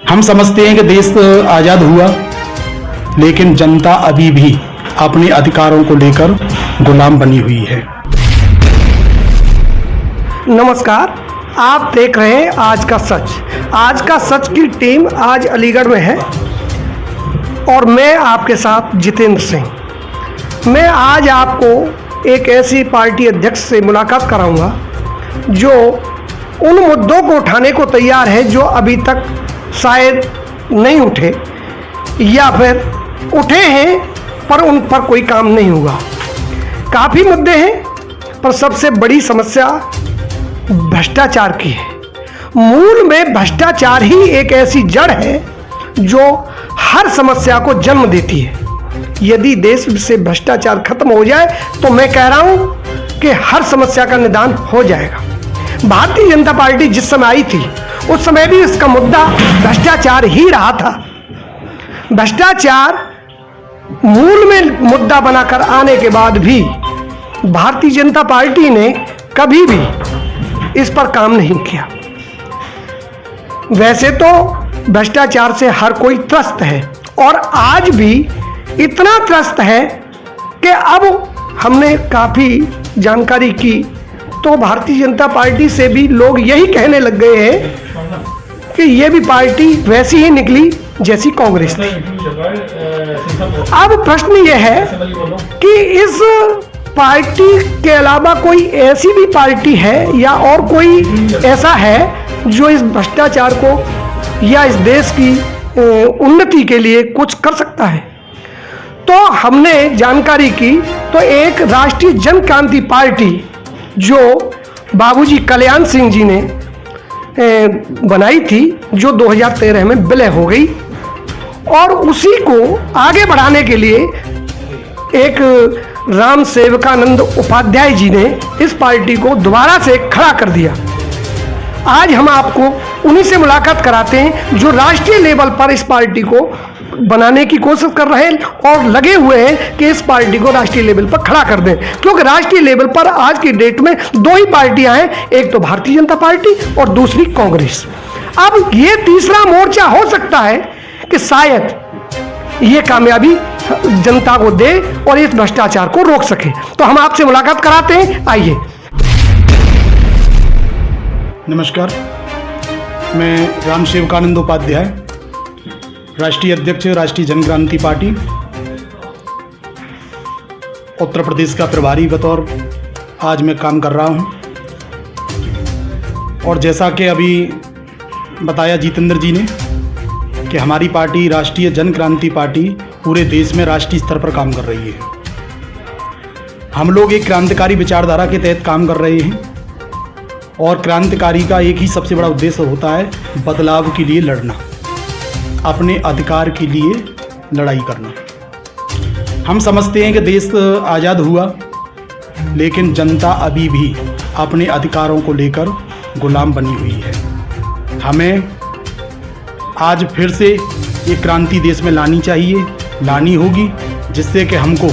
हम समझते हैं कि देश आज़ाद हुआ, लेकिन जनता अभी भी अपने अधिकारों को लेकर गुलाम बनी हुई है। नमस्कार, आप देख रहे हैं आज का सच। आज का सच की टीम आज अलीगढ़ में है और मैं आपके साथ जितेंद्र सिंह। मैं आज आपको एक ऐसी पार्टी अध्यक्ष से मुलाकात कराऊंगा जो उन मुद्दों को उठाने को तैयार है जो अभी तक शायद नहीं उठे या फिर उठे हैं पर उन पर कोई काम नहीं हुआ। काफ़ी मुद्दे हैं पर सबसे बड़ी समस्या भ्रष्टाचार की है। मूल में भ्रष्टाचार ही एक ऐसी जड़ है जो हर समस्या को जन्म देती है। यदि देश से भ्रष्टाचार खत्म हो जाए तो मैं कह रहा हूं कि हर समस्या का निदान हो जाएगा। भारतीय जनता पार्टी जिस समय आई थी उस समय भी इसका मुद्दा भ्रष्टाचार ही रहा था। भ्रष्टाचार मूल में मुद्दा बनाकर आने के बाद भी भारतीय जनता पार्टी ने कभी भी इस पर काम नहीं किया। वैसे तो भ्रष्टाचार से हर कोई त्रस्त है और आज भी इतना त्रस्त है कि अब हमने काफ़ी जानकारी की तो भारतीय जनता पार्टी से भी लोग यही कहने लग गए हैं कि ये भी पार्टी वैसी ही निकली जैसी कांग्रेस थी। अब प्रश्न ये है कि इस पार्टी के अलावा कोई ऐसी भी पार्टी है या और कोई ऐसा है जो इस भ्रष्टाचार को या इस देश की उन्नति के लिए कुछ कर सकता है। तो हमने जानकारी की तो एक राष्ट्रीय जन क्रांति पार्टी जो बाबूजी कल्याण सिंह जी ने बनाई थी जो 2013 में विलय हो गई और उसी को आगे बढ़ाने के लिए एक राम सेवकानंद उपाध्याय जी ने इस पार्टी को दोबारा से खड़ा कर दिया। आज हम आपको उन्हीं से मुलाकात कराते हैं जो राष्ट्रीय लेवल पर इस पार्टी को बनाने की कोशिश कर रहे हैं और लगे हुए हैं कि इस पार्टी को राष्ट्रीय लेवल पर खड़ा कर दें। क्योंकि राष्ट्रीय लेवल पर आज की डेट में दो ही पार्टियां हैं, एक तो भारतीय जनता पार्टी और दूसरी कांग्रेस। अब ये तीसरा मोर्चा हो सकता है कि शायद ये कामयाबी जनता को दे और इस भ्रष्टाचार को रोक सके। तो हम आपसे मुलाकात कराते हैं, आइए। नमस्कार, मैं राम सेवकानंद उपाध्याय, राष्ट्रीय अध्यक्ष राष्ट्रीय जन क्रांति पार्टी, उत्तर प्रदेश का प्रभारी बतौर आज मैं काम कर रहा हूं। और जैसा कि अभी बताया जितेंद्र जी ने कि हमारी पार्टी राष्ट्रीय जन क्रांति पार्टी पूरे देश में राष्ट्रीय स्तर पर काम कर रही है। हम लोग एक क्रांतिकारी विचारधारा के तहत काम कर रहे हैं और क्रांतिकारी का एक ही सबसे बड़ा उद्देश्य होता है बदलाव के लिए लड़ना, अपने अधिकार के लिए लड़ाई करना। हम समझते हैं कि देश आज़ाद हुआ, लेकिन जनता अभी भी अपने अधिकारों को लेकर गुलाम बनी हुई है। हमें आज फिर से एक क्रांति देश में लानी चाहिए, लानी होगी, जिससे कि हमको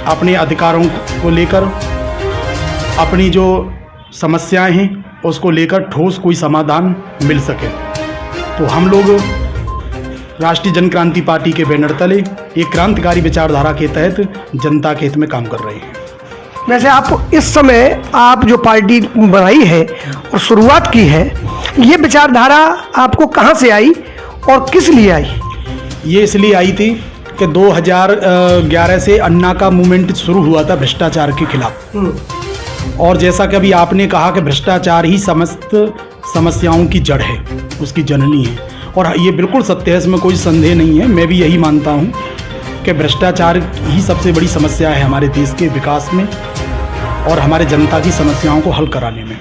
अपने अधिकारों को लेकर अपनी जो समस्याएं हैं उसको लेकर ठोस कोई समाधान मिल सके। तो हम लोग राष्ट्रीय जन क्रांति पार्टी के बैनर तले एक क्रांतिकारी विचारधारा के तहत जनता के हित में काम कर रहे हैं। वैसे आप इस समय आप जो पार्टी बनाई है और शुरुआत की है, ये विचारधारा आपको कहाँ से आई और किस लिए आई? ये इसलिए आई थी कि 2011 से अन्ना का मूवमेंट शुरू हुआ था भ्रष्टाचार के खिलाफ। और जैसा कि अभी आपने कहा कि भ्रष्टाचार ही समस्त समस्याओं की जड़ है, उसकी जननी है, और ये बिल्कुल सत्य है, इसमें कोई संदेह नहीं है। मैं भी यही मानता हूँ कि भ्रष्टाचार ही सबसे बड़ी समस्या है हमारे देश के विकास में और हमारे जनता की समस्याओं को हल कराने में।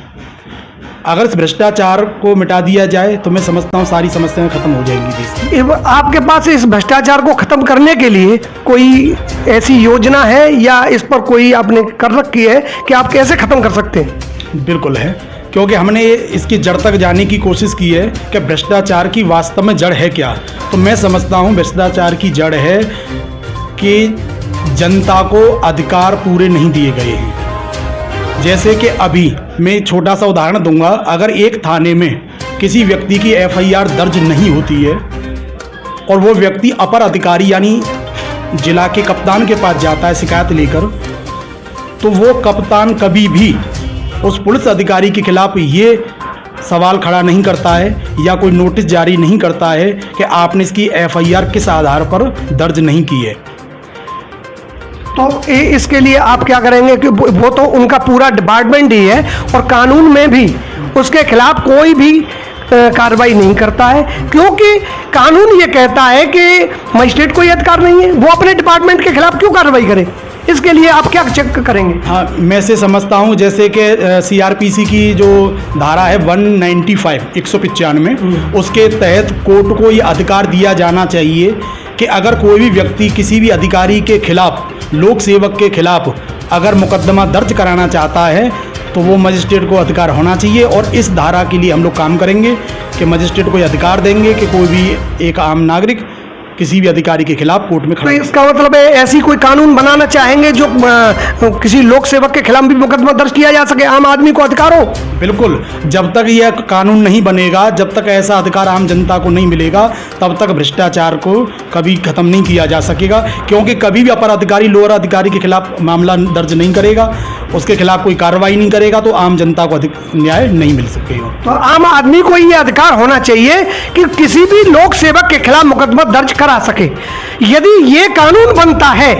अगर इस भ्रष्टाचार को मिटा दिया जाए तो मैं समझता हूँ सारी समस्याएं खत्म हो जाएंगी देश की। आपके पास इस भ्रष्टाचार को खत्म करने के लिए कोई ऐसी योजना है या इस पर कोई आपने कर रखी है कि आप कैसे खत्म कर सकते हैं? बिल्कुल है, क्योंकि हमने इसकी जड़ तक जाने की कोशिश की है कि भ्रष्टाचार की वास्तव में जड़ है क्या। तो मैं समझता हूँ भ्रष्टाचार की जड़ है कि जनता को अधिकार पूरे नहीं दिए गए हैं। जैसे कि अभी मैं छोटा सा उदाहरण दूंगा, अगर एक थाने में किसी व्यक्ति की एफआईआर दर्ज नहीं होती है और वो व्यक्ति अपर अधिकारी यानी जिला के कप्तान के पास जाता है शिकायत लेकर, तो वो कप्तान कभी भी उस पुलिस अधिकारी के खिलाफ ये सवाल खड़ा नहीं करता है या कोई नोटिस जारी नहीं करता है कि आपने इसकी एफआईआर किस आधार पर दर्ज नहीं की है। तो इसके लिए आप क्या करेंगे कि वो तो उनका पूरा डिपार्टमेंट ही है और कानून में भी उसके खिलाफ कोई भी कार्रवाई नहीं करता है, क्योंकि कानून ये कहता है कि मजिस्ट्रेट को ये अधिकार नहीं है, वो अपने डिपार्टमेंट के खिलाफ क्यों कार्रवाई करे। इसके लिए आप क्या चेक करेंगे? हाँ, मैं से समझता हूँ जैसे कि सीआरपीसी की जो धारा है 195 उसके तहत कोर्ट को ये अधिकार दिया जाना चाहिए कि अगर कोई भी व्यक्ति किसी भी अधिकारी के खिलाफ, लोक सेवक के खिलाफ अगर मुकदमा दर्ज कराना चाहता है तो वो मजिस्ट्रेट को अधिकार होना चाहिए। और इस धारा के लिए हम लोग काम करेंगे कि मजिस्ट्रेट को ये अधिकार देंगे कि कोई भी एक आम नागरिक किसी भी अधिकारी के खिलाफ कोर्ट में खड़ा। तो इसका मतलब है ऐसी कोई कानून बनाना चाहेंगे जो किसी लोक सेवक के खिलाफ भी मुकदमा दर्ज किया जा सके, आम आदमी को अधिकार हो? बिल्कुल, जब तक यह कानून नहीं बनेगा, जब तक ऐसा अधिकार आम जनता को नहीं मिलेगा, तब तक भ्रष्टाचार को कभी खत्म नहीं किया जा सकेगा। क्योंकि कभी भी अपर अधिकारी लोअर अधिकारी के खिलाफ मामला दर्ज नहीं करेगा, उसके खिलाफ कोई कार्रवाई नहीं करेगा, तो आम जनता को अधिक न्याय नहीं मिल सकेगा। तो आम आदमी को ये अधिकार होना चाहिए कि किसी भी लोक सेवक के खिलाफ मुकदमा दर्ज करा सके। यदि ये कानून बनता है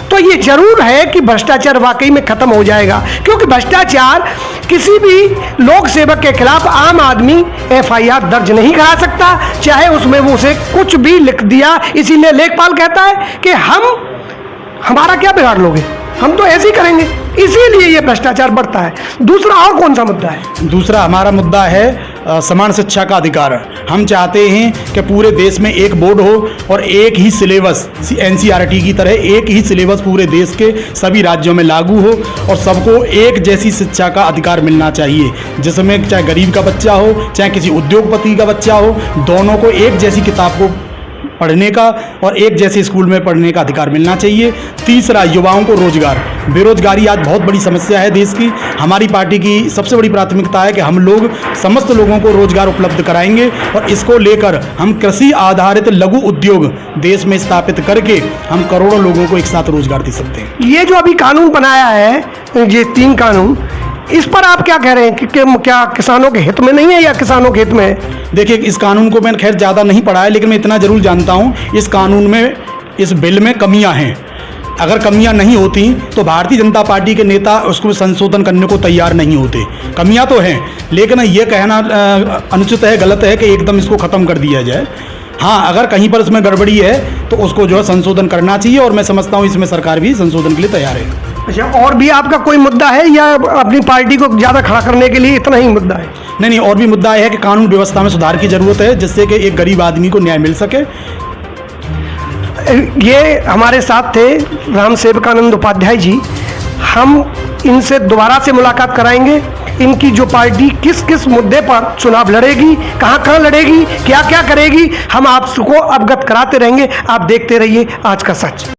तो ये जरूर है कि भ्रष्टाचार वाकई में खत्म हो जाएगा, क्योंकि भ्रष्टाचार किसी भी लोक सेवक के खिलाफ आम आदमी एफआईआर दर्ज नहीं करा सकता, चाहे उसमें वो उसे कुछ भी लिख दिया। इसीलिए लेखपाल कहता है कि हमारा क्या बिगाड़ लोगे, हम तो ऐसे ही करेंगे। इसीलिए ये भ्रष्टाचार बढ़ता है। दूसरा और कौन सा मुद्दा है? दूसरा हमारा मुद्दा है समान शिक्षा का अधिकार। हम चाहते हैं कि पूरे देश में एक बोर्ड हो और एक ही सिलेबस, एनसीईआरटी की तरह एक ही सिलेबस पूरे देश के सभी राज्यों में लागू हो और सबको एक जैसी शिक्षा का अधिकार मिलना चाहिए, जिसमें चाहे गरीब का बच्चा हो चाहे किसी उद्योगपति का बच्चा हो, दोनों को एक जैसी किताब को पढ़ने का और एक जैसे स्कूल में पढ़ने का अधिकार मिलना चाहिए। तीसरा, युवाओं को रोजगार। बेरोजगारी आज बहुत बड़ी समस्या है देश की। हमारी पार्टी की सबसे बड़ी प्राथमिकता है कि हम लोग समस्त लोगों को रोजगार उपलब्ध कराएंगे और इसको लेकर हम कृषि आधारित लघु उद्योग देश में स्थापित करके हम करोड़ों लोगों को एक साथ रोजगार दे सकते हैं। ये जो अभी कानून बनाया है, ये 3 कानून, इस पर आप क्या कह रहे हैं कि क्या किसानों के हित में नहीं है या किसानों के हित में है? देखिए, इस कानून को मैंने खैर ज़्यादा नहीं पढ़ा है, लेकिन मैं इतना ज़रूर जानता हूँ इस कानून में, इस बिल में कमियां हैं। अगर कमियां नहीं होती तो भारतीय जनता पार्टी के नेता उसको संशोधन करने को तैयार नहीं होते। कमियां तो हैं, लेकिन ये कहना अनुचित है, गलत है कि एकदम इसको ख़त्म कर दिया जाए। हाँ, अगर कहीं पर इसमें गड़बड़ी है तो उसको जो है संशोधन करना चाहिए और मैं समझता हूँ इसमें सरकार भी संशोधन के लिए तैयार है। अच्छा, और भी आपका कोई मुद्दा है या अपनी पार्टी को ज़्यादा खड़ा करने के लिए इतना ही मुद्दा है? नहीं, और भी मुद्दा है कि कानून व्यवस्था में सुधार की ज़रूरत है, जिससे कि एक गरीब आदमी को न्याय मिल सके। ये हमारे साथ थे राम सेवकानंद उपाध्याय जी। हम इनसे दोबारा से मुलाकात कराएंगे। इनकी जो पार्टी किस किस मुद्दे पर चुनाव लड़ेगी, कहाँ कहाँ लड़ेगी, क्या क्या करेगी, हम आपको अवगत कराते रहेंगे। आप देखते रहिए आज का सच।